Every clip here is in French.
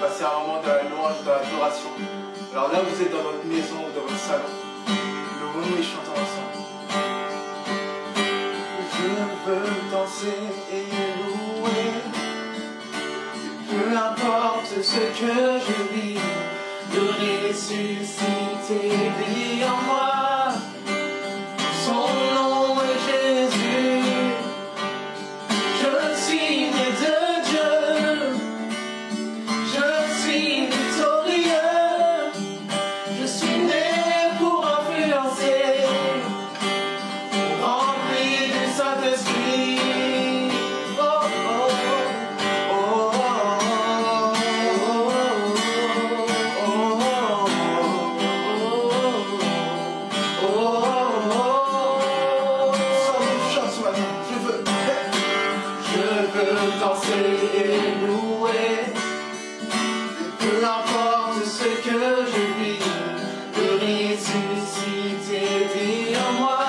passer un moment dans la louange, dans l'adoration. Alors là, vous êtes dans votre maison ou dans votre salon. Louons-nous et chantons ensemble. Je veux danser et louer. Peu importe ce que je vis, de ressusciter vit en moi. Son nom est Jésus. Je suis né de Dieu. Je suis victorieux. Je suis né pour influencer, rempli du Saint-Esprit. Oh, oh, oh, oh, danser et louer. Peu importe ce que je vis, de ressusciter vit en moi.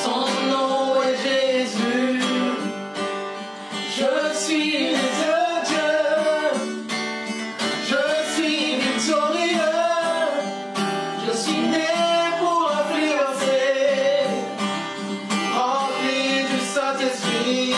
Son nom est Jésus. Je suis né de Dieu. Je suis victorieux. Je suis né pour influencer, rempli du Saint-Esprit.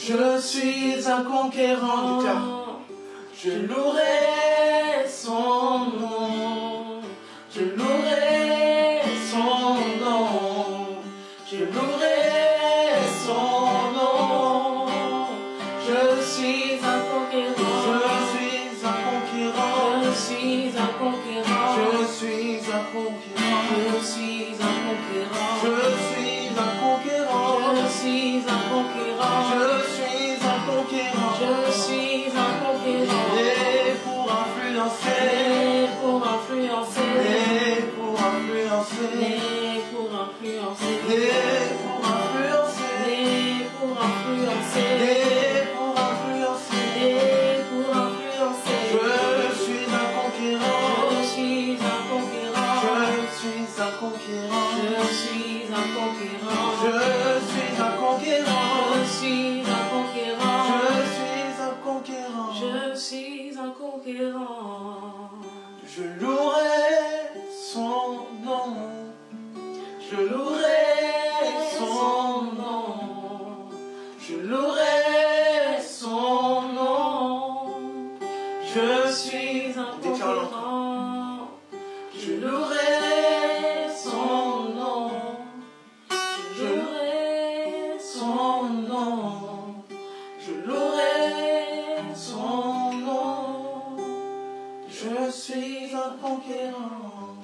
Je suis un conquérant, je louerai son nom, je louerai son nom, je louerai son nom. Je suis un conquérant, je suis un conquérant, je suis un conquérant, je suis un conquérant, je suis un conquérant, je suis un conquérant, je suis un conquérant, je suis un conquérant, je suis un conquérant, né pour influencer, né pour influencer, né pour influencer, né pour influencer, né pour influencer, né pour influencer, né pour influencer, né pour influencer. Je suis un conquérant, je suis un conquérant, je suis un conquérant, je suis un conquérant, je suis un conquérant, je suis un conquérant, je suis un conquérant, je suis un conquérant. Je louerai son nom, je louerai son nom, je louerai son nom. Je suis un conquérant. suis un conquérant.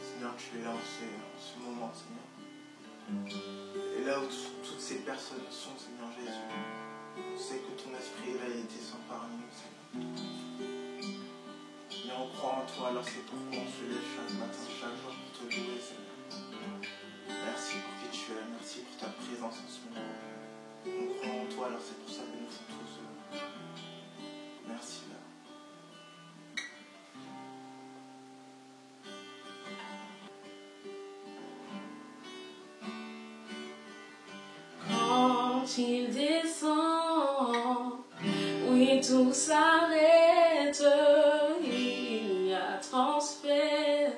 Seigneur, tu es là en ce moment, Seigneur. Et là où toutes ces personnes sont, Seigneur Jésus, on sait que ton esprit est là et descend parmi nous, Seigneur. Et on croit en toi, alors c'est pourquoi on se lève chaque matin, chaque jour pour te louer, Seigneur. Merci pour qui tu es, merci pour ta présence en ce moment. On croit en toi, alors c'est pour ça que nous sommes tous heureux. Merci, Père. Quand il descend, oui, tout s'arrête, il y a transfert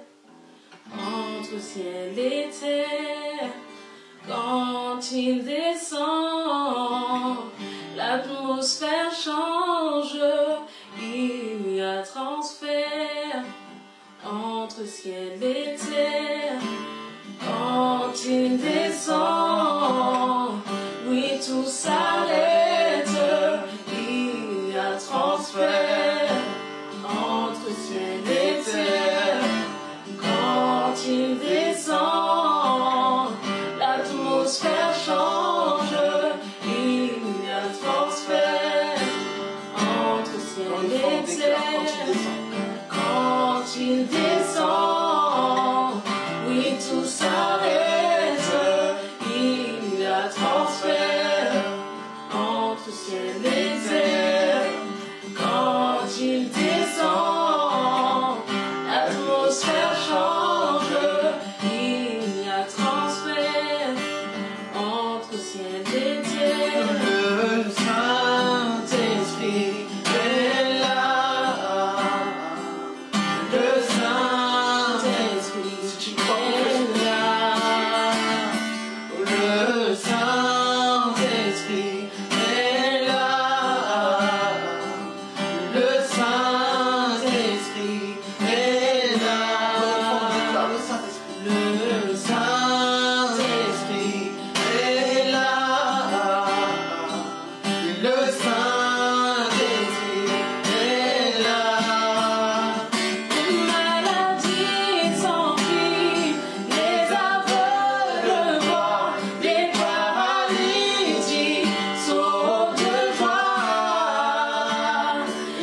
entre ciel et terre. Quand il descend, l'atmosphère change, il y a transfert entre ciel et terre. Quand il descend, oui, tout s'arrête, il y a transfert entre ciel et terre. Quand il descend, l'atmosphère change, il y a transfert entre ciel et terre. Quand il descend, oui, tout s'arrête, il y a transfert entre ciel et terre. Quand il descend, l'atmosphère change, il y a transfert entre ciel et terre. Le Saint-Esprit est là. Le Saint-Esprit, si tu crois est là. Le Saint-Esprit est là. Le Saint-Esprit est là. Le Saint-Esprit est là. Le Saint-Esprit est là. Les maladies s'enfuient, les aveugles voient, les paralytiques sautent de joie.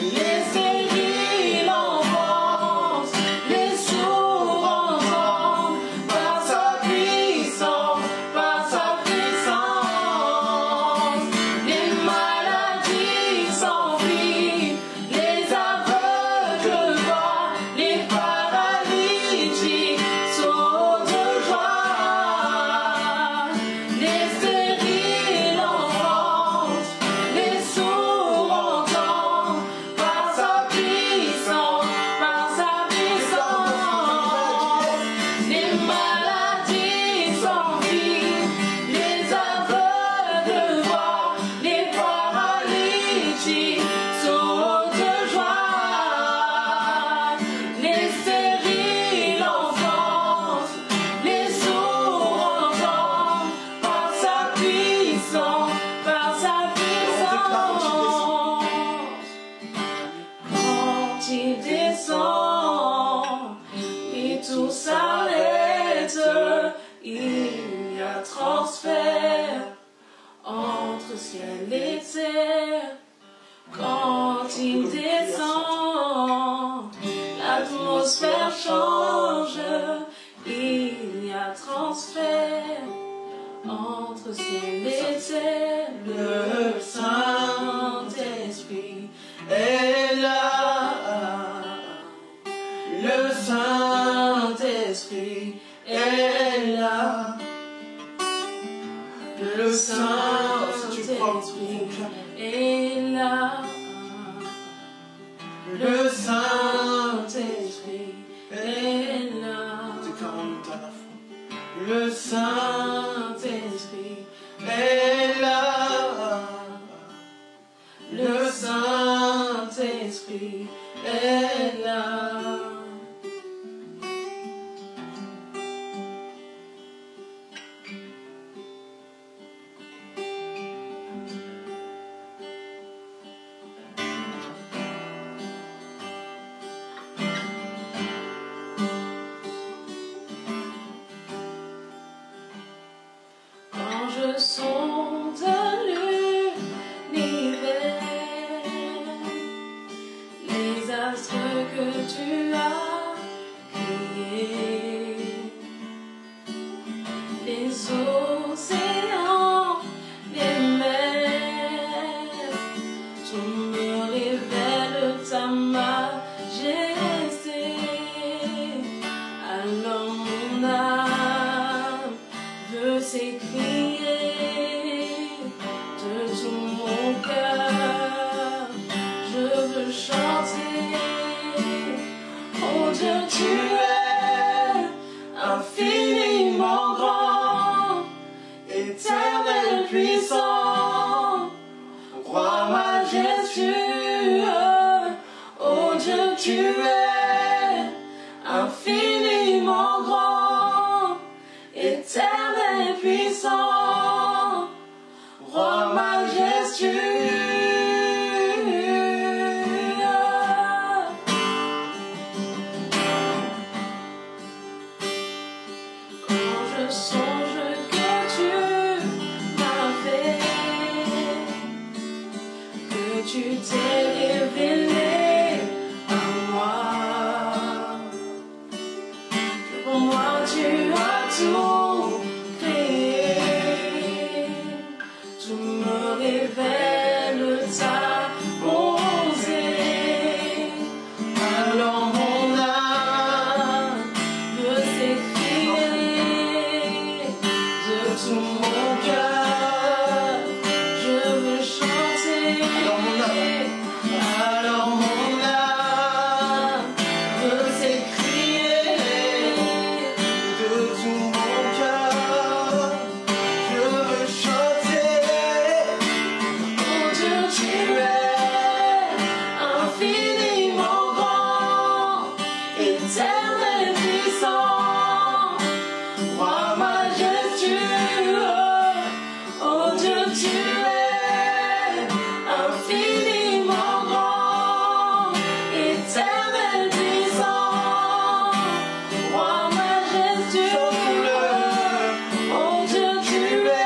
Les stériles enfantent, les sourds entendent, par sa puissance, par sa puissance. Les maladies s'enfuient, les aveugles voient, les paralytiques sautent de joie. Les stériles enfantent, les sourds entendent, par sa puissance, par sa puissance. Les maladies s'enfuient, les aveugles voient, les paralytiques sautent de joie. Les stériles enfantent, les sourds entendent, par sa puissance, par sa puissance. Quand il descend, et tout s'arrête, il y a transfert entre ciel et terre. Quand il descend, l'atmosphère change, il y a transfert entre ciel et terre. Le Saint-Esprit est là. Le Saint-Esprit est là. Le Saint-Esprit est là. Le Saint-Esprit est là. déclarons-le à la fois. Le Saint-Esprit est là. Le Saint-Esprit est là. océans, les mers, tout me révèle ta majesté. Alors mon âme veut s'écrier de tout mon cœur, je veux chanter. Oh Dieu, tu es infiniment grand, éternel puissant, roi majestueux. Oh Dieu, tu es infiniment grand, éternel puissant, roi majestueux. Quand je songe que tu m'as fait, que tu t'es révélé à moi, que pour moi tu as tout créé, tout me révèle ta bonté. Alors mon âme veut s'écrier de tout mon cœur, je veux chanter. Alors mon âme veut s'écrier De tout mon cœur, je veux chanter. Oh Dieu, tu es infiniment grand, éternel puissant, roi majestueux. Oh Dieu, tu es infiniment grand, éternel puissant, roi majestueux. Oh Dieu, tu es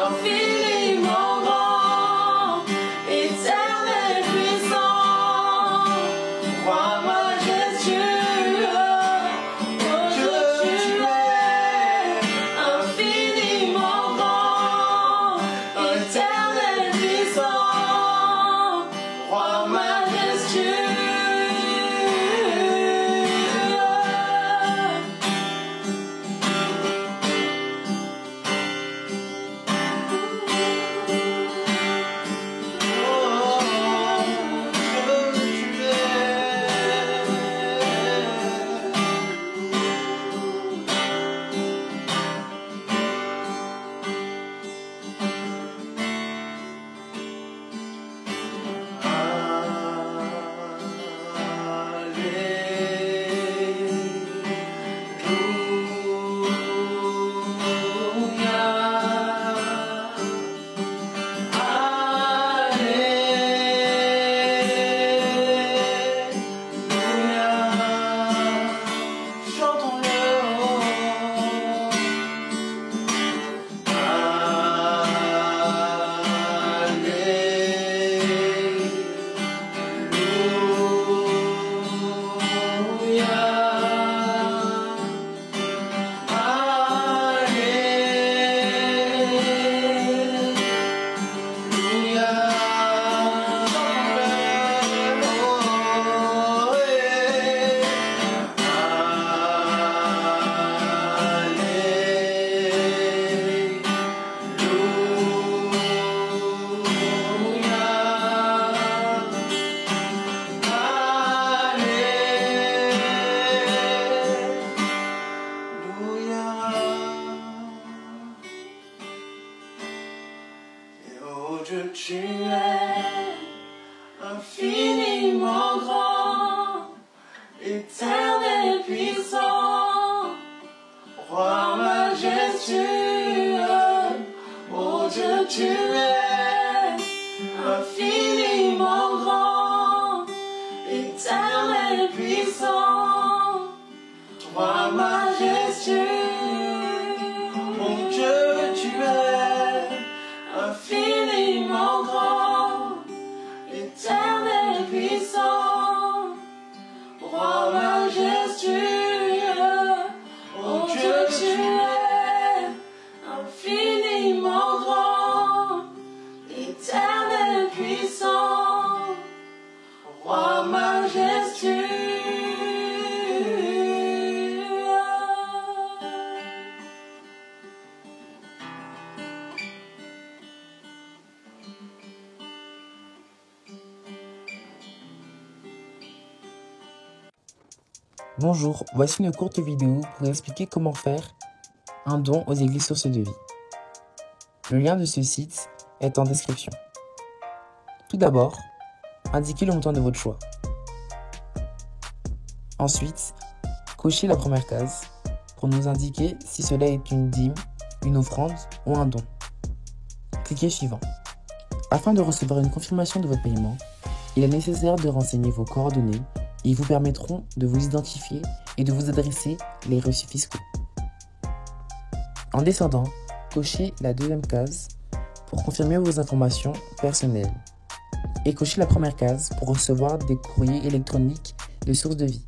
infiniment grand, éternel puissant, roi majestueux. Oh Dieu, tu es infiniment grand, éternel puissant, roi majestueux. Dieu, tu es Infiniment grand, éternel puissant, roi majestueux. Oh Dieu, tu es infiniment grand, éternel puissant, roi majestueux. mon Dieu, tu es Infiniment grand, éternel puissant, roi majestueux. Oh Dieu, tu es Bonjour, voici une courte vidéo pour expliquer comment faire un don aux églises Source de Vie. Le lien de ce site est en description. Tout d'abord, indiquez le montant de votre choix. Ensuite, cochez la première case pour nous indiquer si cela est une dîme, une offrande ou un don. Cliquez suivant. Afin de recevoir une confirmation de votre paiement, il est nécessaire de renseigner vos coordonnées et ils vous permettront de vous identifier et de vous adresser les reçus fiscaux. En descendant, cochez la deuxième case pour confirmer vos informations personnelles et cochez la première case pour recevoir des courriers électroniques de Source de Vie.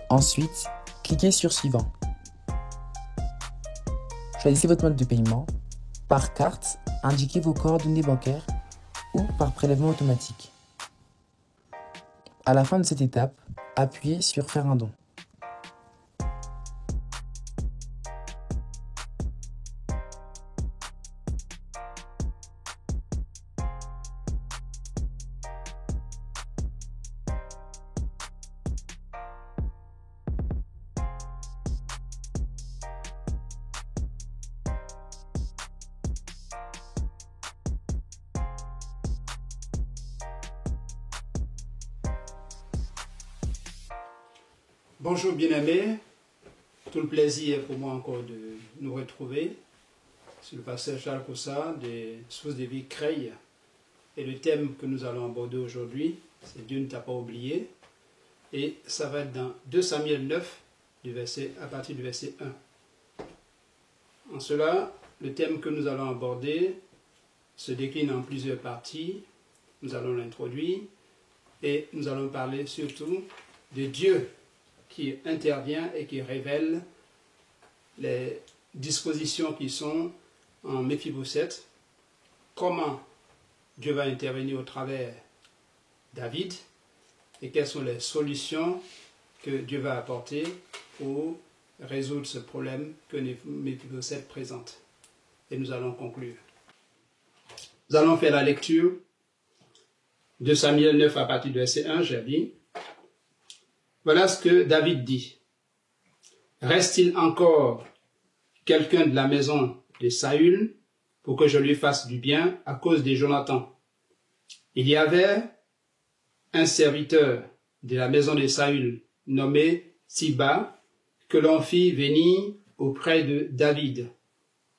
Ensuite, cliquez sur Suivant. Choisissez votre mode de paiement. Par carte, indiquez vos coordonnées bancaires ou par prélèvement automatique. À la fin de cette étape, appuyez sur Faire un don. Bonjour bien-aimés, tout le plaisir est pour moi encore de nous retrouver sur le pasteur Charles Coussa des Sources de Vie Creil. Et le thème que nous allons aborder aujourd'hui, c'est Dieu ne t'a pas oublié. Et ça va être dans 2 Samuel 9, à partir du verset 1. En cela, le thème que nous allons aborder se décline en plusieurs parties. Nous allons l'introduire et nous allons parler surtout de Dieu qui intervient et qui révèle les dispositions qui sont en Méphibosheth, comment Dieu va intervenir au travers David et quelles sont les solutions que Dieu va apporter pour résoudre ce problème que Méphibosheth présente. Et nous allons conclure. Nous allons faire la lecture de Samuel 9 à partir du verset 1, j'ai dit. Voilà ce que David dit. Reste-t-il encore quelqu'un de la maison de Saül pour que je lui fasse du bien à cause de Jonathan? Il y avait un serviteur de la maison de Saül nommé Siba que l'on fit venir auprès de David.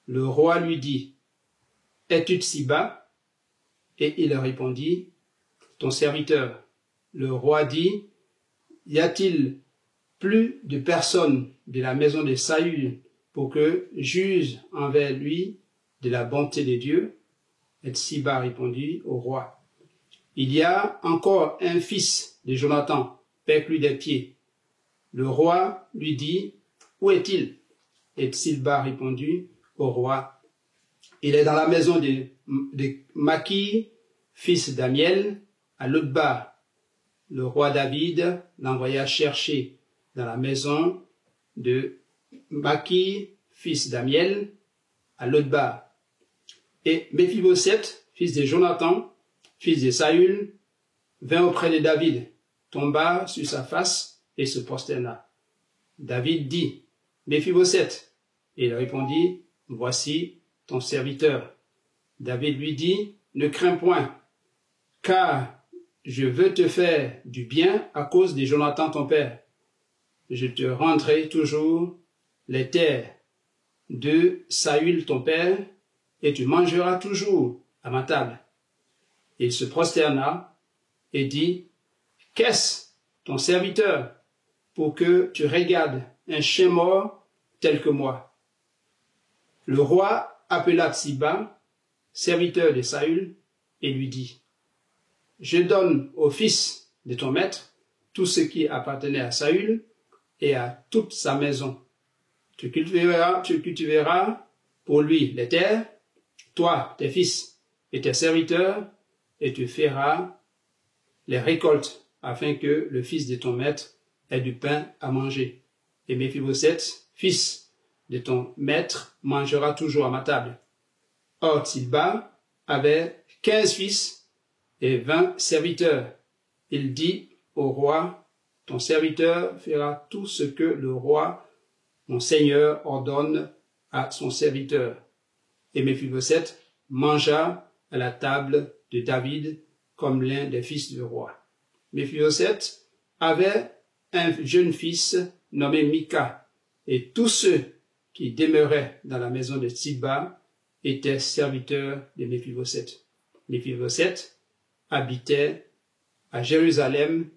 Le roi lui dit, « Es-tu de Siba » Et il répondit, « Ton serviteur. » Le roi dit, y a-t-il plus de personnes de la maison de Saül pour que juge envers lui de la bonté de Dieu? Et Siba répondit au roi, il y a encore un fils de Jonathan, pèque-lui des pieds. Le roi lui dit, où est-il? Et Siba répondit au roi, il est dans la maison de Maki, fils d'Amiel, à Lotbar. Le roi David l'envoya chercher dans la maison de Maki, fils d'Amiel, à Lotbar. Et Méphibosheth, fils de Jonathan, fils de Saül, vint auprès de David, tomba sur sa face et se prosterna. David dit, Méphibosheth, et il répondit, voici ton serviteur. David lui dit, ne crains point, car je veux te faire du bien à cause de Jonathan ton père. Je te rendrai toujours les terres de Saül ton père, et tu mangeras toujours à ma table. Il se prosterna et dit, qu'est-ce ton serviteur pour que tu regardes un chien mort tel que moi? Le roi appela Siba, serviteur de Saül, et lui dit, je donne au fils de ton maître tout ce qui appartenait à Saül et à toute sa maison. Tu cultiveras pour lui les terres, toi, tes fils et tes serviteurs, et tu feras les récoltes afin que le fils de ton maître ait du pain à manger. Et Méphibosheth, fils de ton maître, mangera toujours à ma table. Or, Siba avait 15 fils et 20 serviteurs. Il dit au roi, ton serviteur fera tout ce que le roi, mon Seigneur, ordonne à son serviteur. Et Méphibosheth mangea à la table de David comme l'un des fils du roi. Méphibosheth avait un jeune fils nommé Mika, et tous ceux qui demeuraient dans la maison de Tsiba étaient serviteurs de Méphibosheth. Méphibosheth habitait à Jérusalem,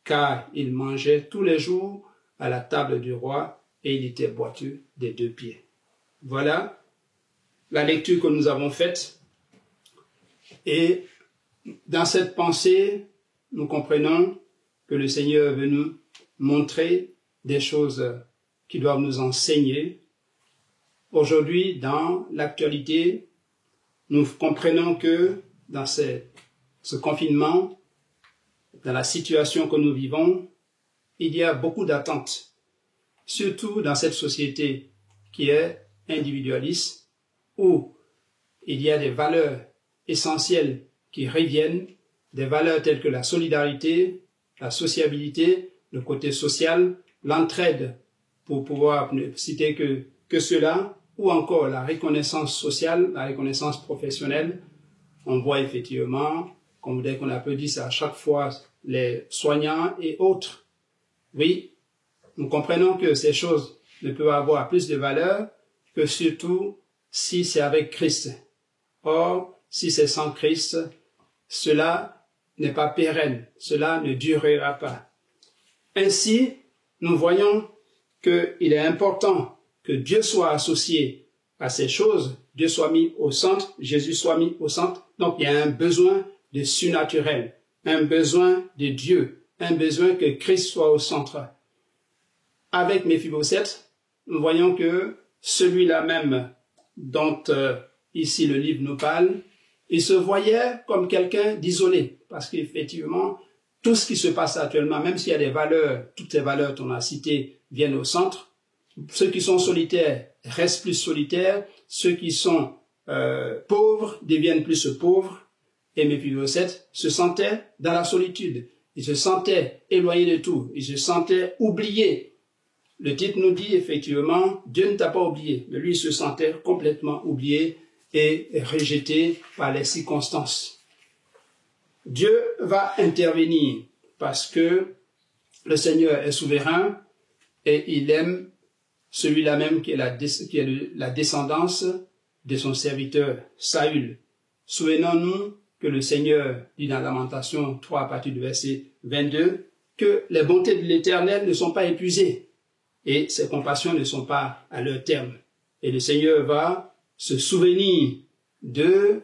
car il mangeait tous les jours à la table du roi et il était boiteux des 2 pieds. Voilà la lecture que nous avons faite. Et dans cette pensée, nous comprenons que le Seigneur veut nous montrer des choses qui doivent nous enseigner. Aujourd'hui, dans l'actualité, nous comprenons que dans ce confinement, dans la situation que nous vivons, il y a beaucoup d'attentes, surtout dans cette société qui est individualiste, où il y a des valeurs essentielles qui reviennent, des valeurs telles que la solidarité, la sociabilité, le côté social, l'entraide, pour pouvoir ne citer que cela, ou encore la reconnaissance sociale, la reconnaissance professionnelle. On voit effectivement, comme dès qu'on a peu dit ça à chaque fois, les soignants et autres. Oui, nous comprenons que ces choses ne peuvent avoir plus de valeur que surtout si c'est avec Christ. Or, si c'est sans Christ, cela n'est pas pérenne, cela ne durera pas. Ainsi, nous voyons qu'il est important que Dieu soit associé à ces choses, Dieu soit mis au centre, Jésus soit mis au centre. Donc, il y a un besoin de surnaturel, un besoin de Dieu, un besoin que Christ soit au centre. Avec Méphibosheth, nous voyons que celui-là même dont ici le livre nous parle, il se voyait comme quelqu'un d'isolé, parce qu'effectivement, tout ce qui se passe actuellement, même s'il y a des valeurs, toutes les valeurs qu'on a citées viennent au centre, ceux qui sont solitaires restent plus solitaires, ceux qui sont pauvres deviennent plus pauvres, et Méphibosheth se sentait dans la solitude, il se sentait éloigné de tout, il se sentait oublié. Le titre nous dit effectivement, Dieu ne t'a pas oublié, mais lui il se sentait complètement oublié et rejeté par les circonstances. Dieu va intervenir parce que le Seigneur est souverain et il aime celui-là même qui est la descendance de son serviteur Saül. Souvenons-nous que le Seigneur dit dans Lamentation 3 à partir du verset 22 que les bontés de l'Éternel ne sont pas épuisées et ses compassions ne sont pas à leur terme. Et le Seigneur va se souvenir de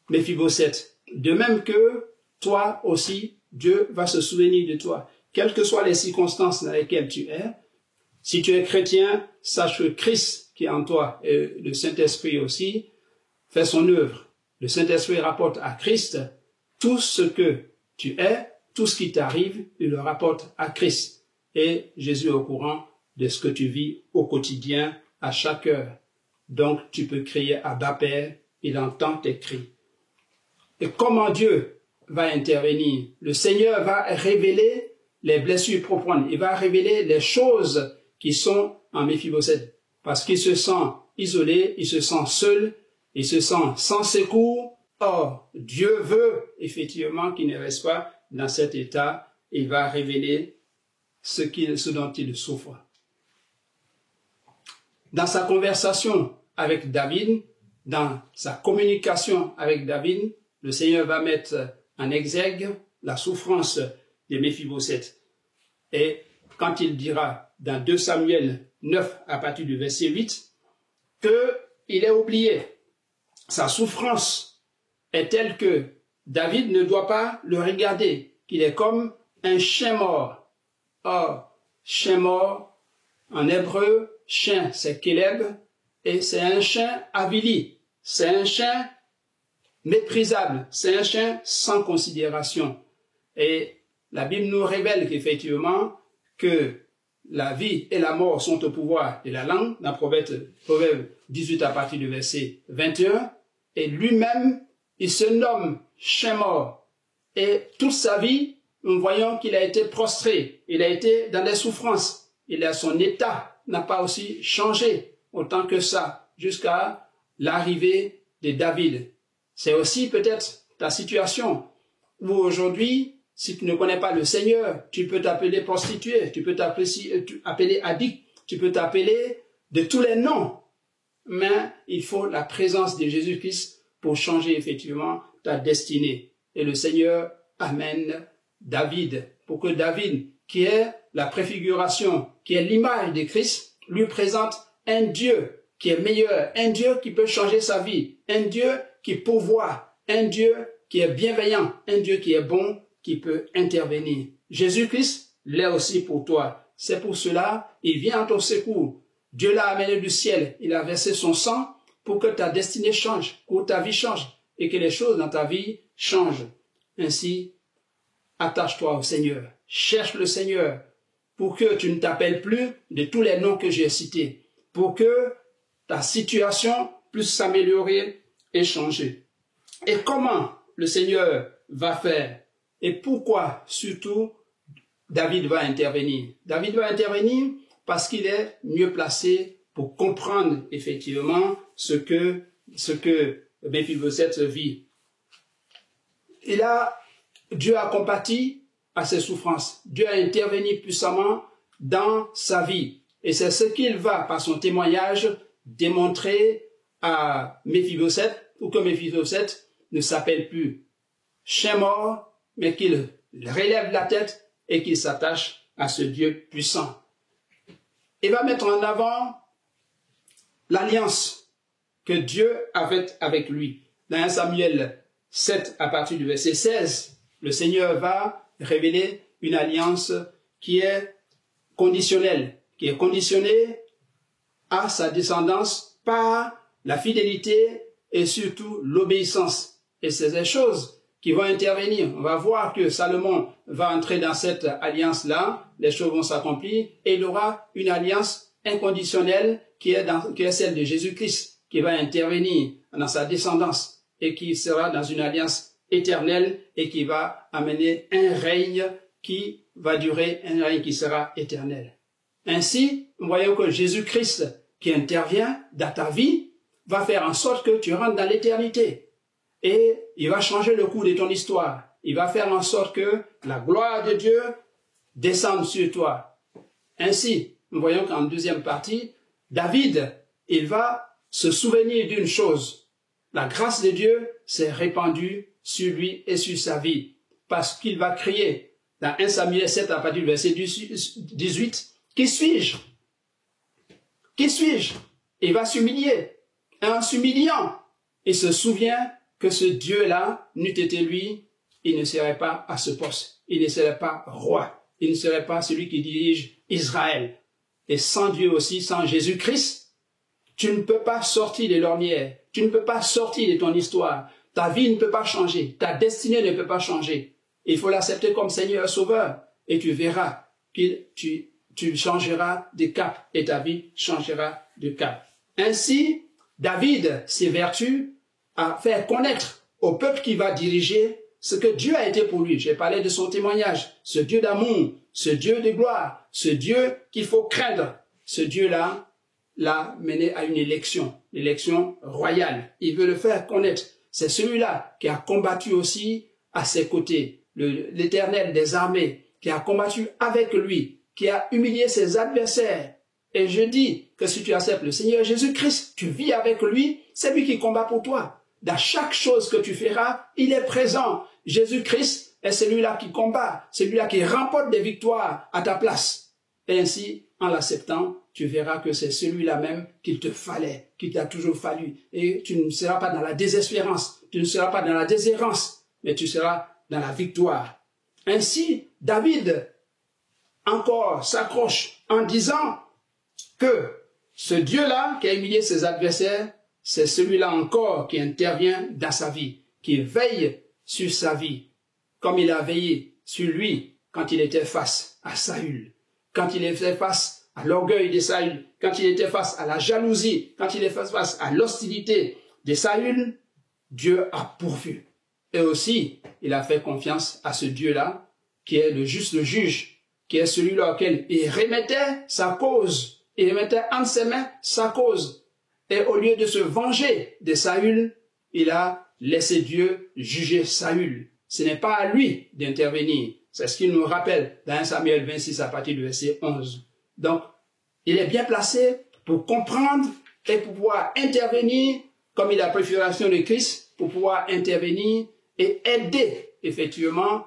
Méphibosheth. De même que toi aussi, Dieu va se souvenir de toi. Quelles que soient les circonstances dans lesquelles tu es, si tu es chrétien, sache que Christ qui est en toi et le Saint-Esprit aussi fait son œuvre. Le Saint-Esprit rapporte à Christ tout ce que tu es, tout ce qui t'arrive, il le rapporte à Christ. Et Jésus est au courant de ce que tu vis au quotidien, à chaque heure. Donc tu peux crier Abba Père, il entend tes cris. Et comment Dieu va intervenir? Le Seigneur va révéler les blessures profondes, il va révéler les choses qui sont en Méphibosheth, parce qu'il se sent isolé, il se sent seul, il se sent sans secours. Or, Dieu veut effectivement qu'il ne reste pas dans cet état, il va révéler ce dont il souffre. Dans sa conversation avec David, dans sa communication avec David, le Seigneur va mettre en exergue la souffrance de Méphibosheth. Et quand il dira dans 2 Samuel 9 à partir du verset 8 qu'il est oublié, sa souffrance est telle que David ne doit pas le regarder, qu'il est comme un chien mort. Or, chien mort, en hébreu, chien c'est Kéleb, et c'est un chien avili, c'est un chien méprisable, c'est un chien sans considération. Et la Bible nous révèle qu'effectivement, que la vie et la mort sont au pouvoir de la langue, dans Proverbe 18 à partir du verset 21, et lui-même, il se nomme chien mort. Et toute sa vie, nous voyons qu'il a été prostré, il a été dans des souffrances, son état n'a pas aussi changé autant que ça jusqu'à l'arrivée de David. C'est aussi peut-être ta situation où aujourd'hui, si tu ne connais pas le Seigneur, tu peux t'appeler prostituée, tu peux t'appeler addict, tu peux t'appeler de tous les noms. Mais il faut la présence de Jésus-Christ pour changer effectivement ta destinée. Et le Seigneur amène David, pour que David, qui est la préfiguration, qui est l'image de Christ, lui présente un Dieu qui est meilleur, un Dieu qui peut changer sa vie, un Dieu qui pourvoit, un Dieu qui est bienveillant, un Dieu qui est bon, qui peut intervenir. Jésus-Christ l'est aussi pour toi. C'est pour cela, il vient à ton secours. Dieu l'a amené du ciel, il a versé son sang pour que ta destinée change, pour que ta vie change et que les choses dans ta vie changent. Ainsi, attache-toi au Seigneur, cherche le Seigneur pour que tu ne t'appelles plus de tous les noms que j'ai cités, pour que ta situation puisse s'améliorer et changer. Et comment le Seigneur va faire et pourquoi surtout David va intervenir? David va intervenir parce qu'il est mieux placé pour comprendre effectivement ce que Méphibosheth vit. Dieu a compati à ses souffrances. Dieu a intervenu puissamment dans sa vie. Et c'est ce qu'il va, par son témoignage, démontrer à Méphibosheth, pour que Méphibosheth ne s'appelle plus chien mort, mais qu'il relève la tête et qu'il s'attache à ce Dieu puissant. Il va mettre en avant l'alliance que Dieu avait avec lui. Dans 1 Samuel 7, à partir du verset 16, le Seigneur va révéler une alliance qui est conditionnelle, qui est conditionnée à sa descendance par la fidélité et surtout l'obéissance. Et c'est des choses qui vont intervenir. On va voir que Salomon va entrer dans cette alliance-là, les choses vont s'accomplir, et il aura une alliance inconditionnelle qui est celle de Jésus-Christ, qui va intervenir dans sa descendance et qui sera dans une alliance éternelle et qui va amener un règne qui va durer, un règne qui sera éternel. Ainsi, nous voyons que Jésus-Christ qui intervient dans ta vie va faire en sorte que tu rentres dans l'éternité. Et il va changer le cours de ton histoire. Il va faire en sorte que la gloire de Dieu descende sur toi. Ainsi, nous voyons qu'en deuxième partie, David, il va se souvenir d'une chose. La grâce de Dieu s'est répandue sur lui et sur sa vie. Parce qu'il va crier dans 1 Samuel 7 à partir du verset 18, « Qui suis-je? Qui suis-je » Il va s'humilier. Et en s'humiliant, il se souvient que ce Dieu-là n'eût été lui, il ne serait pas à ce poste. Il ne serait pas roi. Il ne serait pas celui qui dirige Israël. Et sans Dieu aussi, sans Jésus-Christ, tu ne peux pas sortir de l'ornière. Tu ne peux pas sortir de ton histoire. Ta vie ne peut pas changer. Ta destinée ne peut pas changer. Il faut l'accepter comme Seigneur et Sauveur. Et tu verras que tu changeras de cap et ta vie changera de cap. Ainsi, David s'évertue à faire connaître au peuple qui va diriger ce que Dieu a été pour lui. J'ai parlé de son témoignage. Ce Dieu d'amour, ce Dieu de gloire, ce Dieu qu'il faut craindre. Ce Dieu-là l'a mené à une élection royale. Il veut le faire connaître. C'est celui-là qui a combattu aussi à ses côtés, l'Éternel des armées, qui a combattu avec lui, qui a humilié ses adversaires. Et je dis que si tu acceptes le Seigneur Jésus-Christ, tu vis avec lui, c'est lui qui combat pour toi. Dans chaque chose que tu feras, il est présent. Jésus-Christ est celui-là qui combat, celui-là qui remporte des victoires à ta place. Et ainsi, en l'acceptant, tu verras que c'est celui-là même qu'il te fallait, qu'il t'a toujours fallu. Et tu ne seras pas dans la désespérance, tu ne seras pas dans la déshérence, mais tu seras dans la victoire. Ainsi, David encore s'accroche en disant que ce Dieu-là qui a humilié ses adversaires, c'est celui-là encore qui intervient dans sa vie, qui veille sur sa vie, comme il a veillé sur lui quand il était face à Saül, quand il était face à l'orgueil de Saül, quand il était face à la jalousie, quand il était face à l'hostilité de Saül, Dieu a pourvu. Et aussi, il a fait confiance à ce Dieu-là qui est le juste le juge, qui est celui-là auquel il remettait sa cause, il remettait entre ses mains sa cause. Et au lieu de se venger de Saül, il a laissé Dieu juger Saül. Ce n'est pas à lui d'intervenir. C'est ce qu'il nous rappelle dans 1 Samuel 26 à partir du verset 11. Donc, il est bien placé pour comprendre et pour pouvoir intervenir, comme il a préfiguration de Christ, pour pouvoir intervenir et aider, effectivement,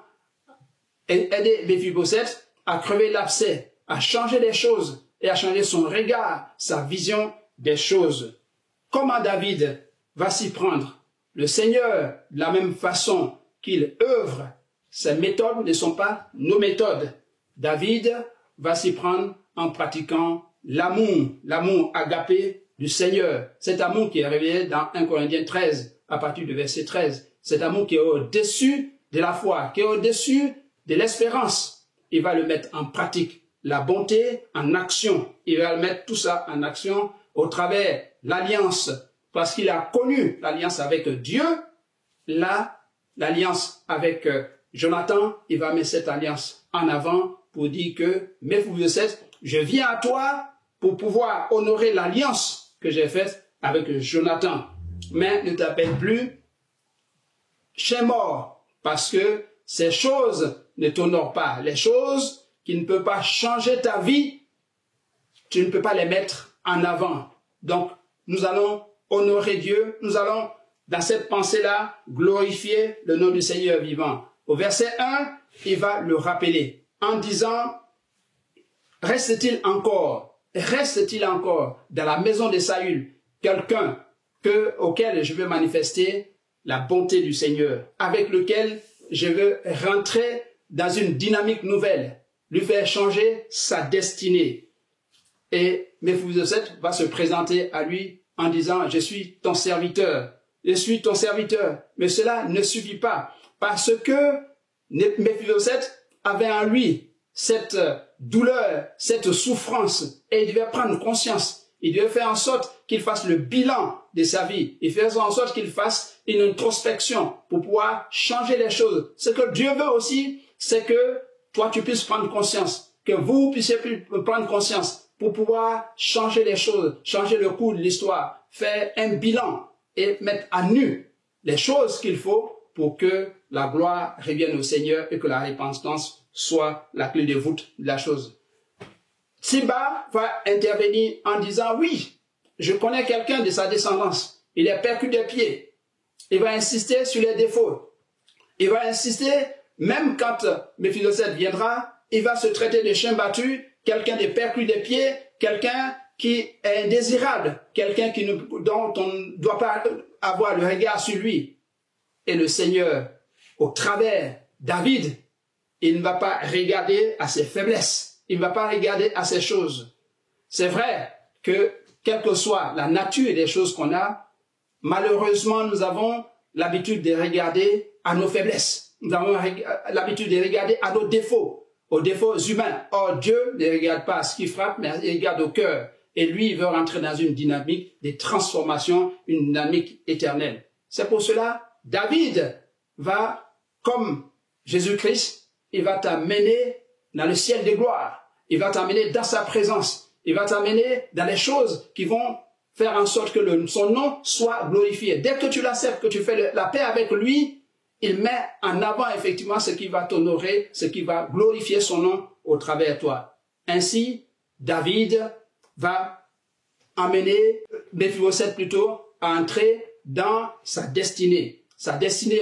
aider Méphibosheth à crever l'abcès, à changer les choses et à changer son regard, sa vision des choses. Comment David va s'y prendre? Le Seigneur, de la même façon qu'il œuvre, ses méthodes ne sont pas nos méthodes. David va s'y prendre en pratiquant l'amour agapé du Seigneur. Cet amour qui est révélé dans 1 Corinthiens 13, à partir du verset 13. Cet amour qui est au-dessus de la foi, qui est au-dessus de l'espérance. Il va le mettre en pratique. La bonté en action. Il va mettre tout ça en action au travers de l'alliance. Parce qu'il a connu l'alliance avec Dieu. Là, l'alliance avec Jonathan, il va mettre cette alliance en avant pour dire que Méphibosheth, je viens à toi pour pouvoir honorer l'alliance que j'ai faite avec Jonathan. Mais ne t'appelle plus Shemor, parce que ces choses ne t'honorent pas. Les choses qui ne peuvent pas changer ta vie, tu ne peux pas les mettre en avant. Donc, nous allons honorer Dieu, nous allons, dans cette pensée-là, glorifier le nom du Seigneur vivant. Au verset 1, il va le rappeler en disant, reste-t-il encore dans la maison de Saül quelqu'un auquel je veux manifester la bonté du Seigneur, avec lequel je veux rentrer dans une dynamique nouvelle, lui faire changer sa destinée. Et Méphibosheth va se présenter à lui en disant, je suis ton serviteur. Mais cela ne suffit pas, parce que Méphibosheth avait en lui cette douleur, cette souffrance, et il devait prendre conscience. Il devait faire en sorte qu'il fasse le bilan de sa vie. Il fait en sorte qu'il fasse une introspection pour pouvoir changer les choses. Ce que Dieu veut aussi, c'est que toi tu puisses prendre conscience, que vous puissiez prendre conscience pour pouvoir changer les choses, changer le cours de l'histoire, faire un bilan et mettre à nu les choses qu'il faut pour que la gloire revienne au Seigneur et que la repentance soit la clé de voûte de la chose. Siba va intervenir en disant, oui, je connais quelqu'un de sa descendance. Il est percu des pieds. Il va insister sur les défauts. Il va insister, même quand Méphibosheth viendra, il va se traiter de chien battu, quelqu'un de percu des pieds, quelqu'un qui est indésirable, quelqu'un dont on ne doit pas avoir le regard sur lui. Et le Seigneur, au travers David, il ne va pas regarder à ses faiblesses. Il ne va pas regarder à ces choses. C'est vrai que, quelle que soit la nature des choses qu'on a, malheureusement, nous avons l'habitude de regarder à nos faiblesses. Nous avons l'habitude de regarder à nos défauts, aux défauts humains. Or, Dieu ne regarde pas à ce qui frappe, mais il regarde au cœur. Et lui, il veut rentrer dans une dynamique de transformation, une dynamique éternelle. C'est pour cela, David va, comme Jésus-Christ, il va t'amener dans le ciel de gloire. Il va t'amener dans sa présence. Il va t'amener dans les choses qui vont faire en sorte que son nom soit glorifié. Dès que tu l'acceptes, que tu fais la paix avec lui, il met en avant effectivement ce qui va t'honorer, ce qui va glorifier son nom au travers de toi. Ainsi, David va amener Méphibosheth plutôt à entrer dans sa destinée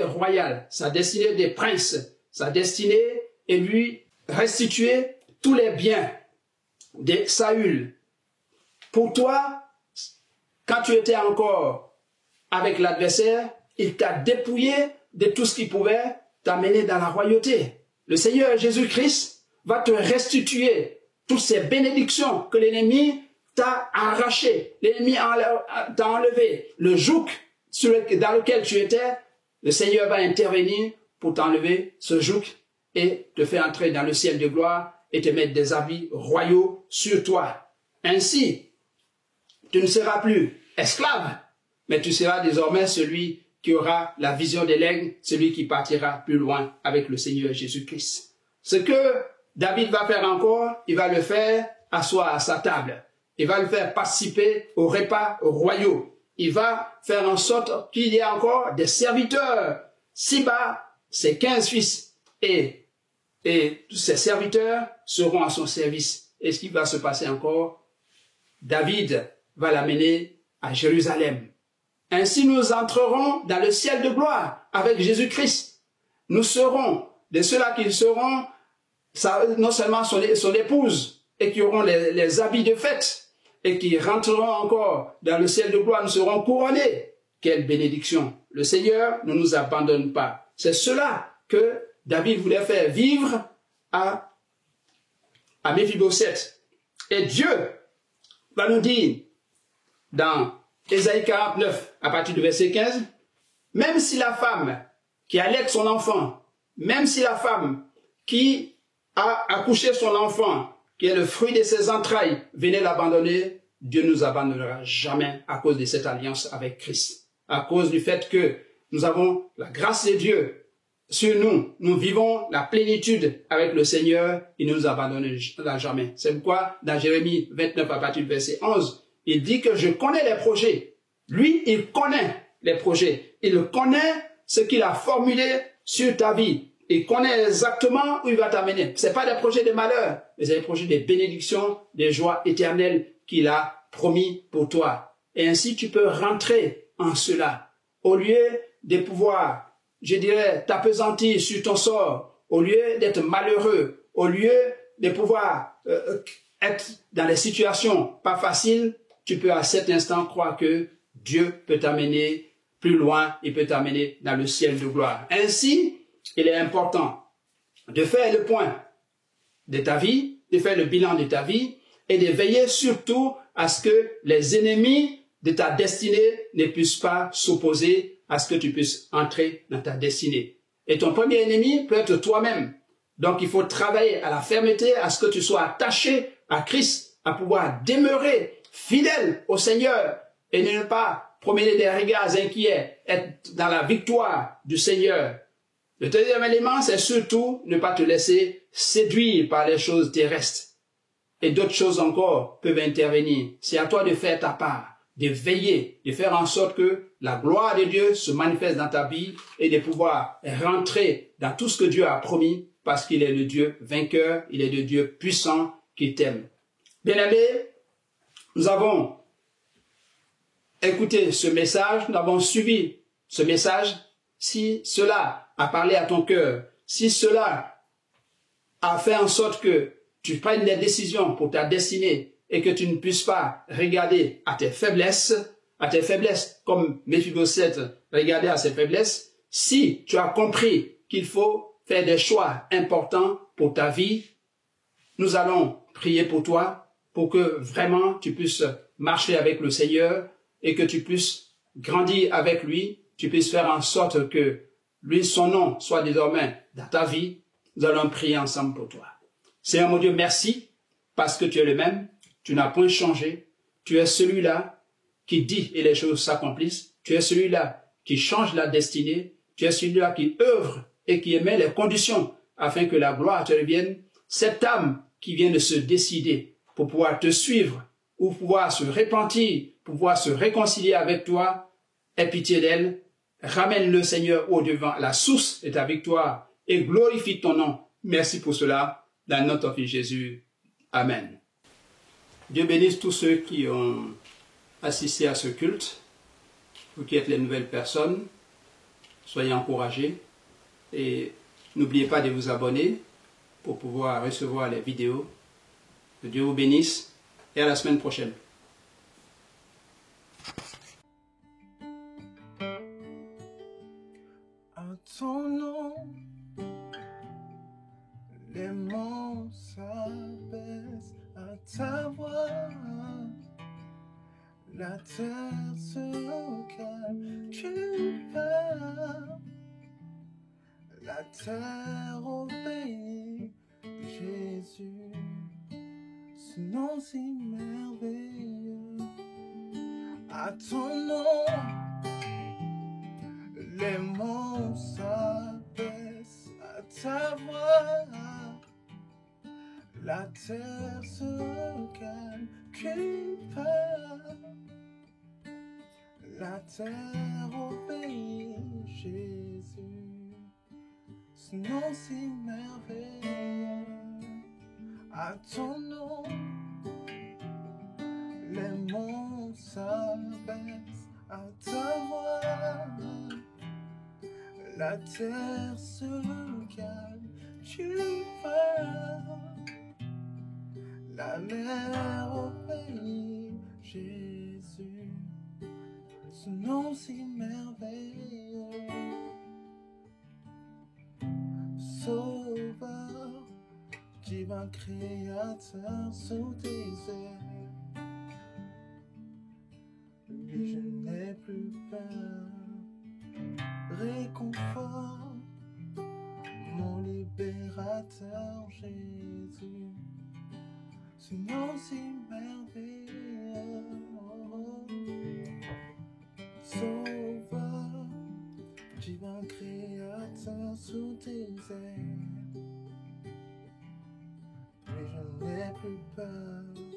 royale, sa destinée des princes, sa destinée, et lui restituer tous les biens de Saül. Pour toi, quand tu étais encore avec l'adversaire, il t'a dépouillé de tout ce qui pouvait t'amener dans la royauté. Le Seigneur Jésus-Christ va te restituer toutes ces bénédictions que l'ennemi t'a arrachées. L'ennemi t'a enlevé. Le joug dans lequel tu étais, le Seigneur va intervenir pour t'enlever ce joug et te faire entrer dans le ciel de gloire et te mettre des habits royaux sur toi. Ainsi, tu ne seras plus esclave, mais tu seras désormais celui qui aura la vision de l'aigle, celui qui partira plus loin avec le Seigneur Jésus-Christ. Ce que David va faire encore, il va le faire asseoir à sa table. Il va le faire participer aux repas royaux. Il va faire en sorte qu'il y ait encore des serviteurs. Siba, ses 15 fils et tous ses serviteurs seront à son service. Et ce qui va se passer encore, David va l'amener à Jérusalem. Ainsi nous entrerons dans le ciel de gloire avec Jésus-Christ. Nous serons de ceux-là qui seront non seulement son épouse et qui auront les habits de fête et qui rentreront encore dans le ciel de gloire, nous serons couronnés. Quelle bénédiction! Le Seigneur ne nous abandonne pas. C'est cela que David voulait faire vivre à Méphibosheth. Et Dieu va nous dire dans Ésaïe 49, à partir du verset 15, même si la femme qui allaite son enfant, même si la femme qui a accouché son enfant, qui est le fruit de ses entrailles, venait l'abandonner, Dieu ne nous abandonnera jamais à cause de cette alliance avec Christ. À cause du fait que nous avons la grâce de Dieu sur nous, nous vivons la plénitude avec le Seigneur, il ne nous abandonnera jamais. C'est pourquoi dans Jérémie 29 à partir du verset 11, il dit que je connais les projets. Lui, il connaît les projets. Il connaît ce qu'il a formulé sur ta vie. Il connaît exactement où il va t'amener. Ce n'est pas des projets de malheur, mais c'est des projets de bénédiction, de joie éternelle qu'il a promis pour toi. Et ainsi, tu peux rentrer en cela. Au lieu de pouvoir, je dirais, t'appesantir sur ton sort, au lieu d'être malheureux, au lieu de pouvoir être dans des situations pas faciles, tu peux à cet instant croire que Dieu peut t'amener plus loin, il peut t'amener dans le ciel de gloire. Ainsi, il est important de faire le point de ta vie, de faire le bilan de ta vie et de veiller surtout à ce que les ennemis de ta destinée ne puissent pas s'opposer à ce que tu puisses entrer dans ta destinée. Et ton premier ennemi peut être toi-même. Donc il faut travailler à la fermeté, à ce que tu sois attaché à Christ, à pouvoir demeurer fidèle au Seigneur et ne pas promener des regards inquiets, être dans la victoire du Seigneur. Le deuxième élément, c'est surtout ne pas te laisser séduire par les choses terrestres. Et d'autres choses encore peuvent intervenir. C'est à toi de faire ta part, de veiller, de faire en sorte que la gloire de Dieu se manifeste dans ta vie et de pouvoir rentrer dans tout ce que Dieu a promis parce qu'il est le Dieu vainqueur, il est le Dieu puissant qui t'aime. Bien-aimés, nous avons écouté ce message, nous avons suivi ce message. Si cela a parlé à ton cœur, si cela a fait en sorte que tu prennes des décisions pour ta destinée et que tu ne puisses pas regarder à tes faiblesses comme Méphibosheth regardait à ses faiblesses, si tu as compris qu'il faut faire des choix importants pour ta vie, nous allons prier pour toi pour que vraiment tu puisses marcher avec le Seigneur et que tu puisses grandir avec lui, tu puisses faire en sorte que lui, son nom soit désormais dans ta vie. Nous allons prier ensemble pour toi. Seigneur mon Dieu, merci parce que tu es le même, tu n'as point changé, tu es celui-là qui dit et les choses s'accomplissent, tu es celui-là qui change la destinée, tu es celui-là qui œuvre et qui émet les conditions afin que la gloire te revienne. Cette âme qui vient de se décider pour pouvoir te suivre ou pouvoir se repentir, pouvoir se réconcilier avec toi, aie pitié d'elle, ramène le Seigneur au devant, la source de ta victoire et glorifie ton nom. Merci pour cela, dans notre Fils Jésus. Amen. Dieu bénisse tous ceux qui ont assisté à ce culte, vous qui êtes les nouvelles personnes, soyez encouragés et n'oubliez pas de vous abonner pour pouvoir recevoir les vidéos. Que Dieu vous bénisse et à la semaine prochaine. À ton nom, les monts s'abaissent à ta voix. La terre se calme, tu parles. La terre obéit, Jésus, ce nom si merveilleux. À ton nom, les monts s'abaissent à ta voix. La terre se calme, crie pas. La terre obéit, Jésus. Ce nom si merveilleux. À ton nom, les monts s'abaissent. À ta voix, la terre se calme, tu parles. La mer obéit, Jésus, ce nom si merveilleux. Sauveur, divin créateur sous tes ailes. Oui, je n'ai plus peur. Réconfort, mon libérateur Jésus. Ce nom si merveilleux. Sauveur, divin créateur sous tes ailes. Mais je n'ai plus peur.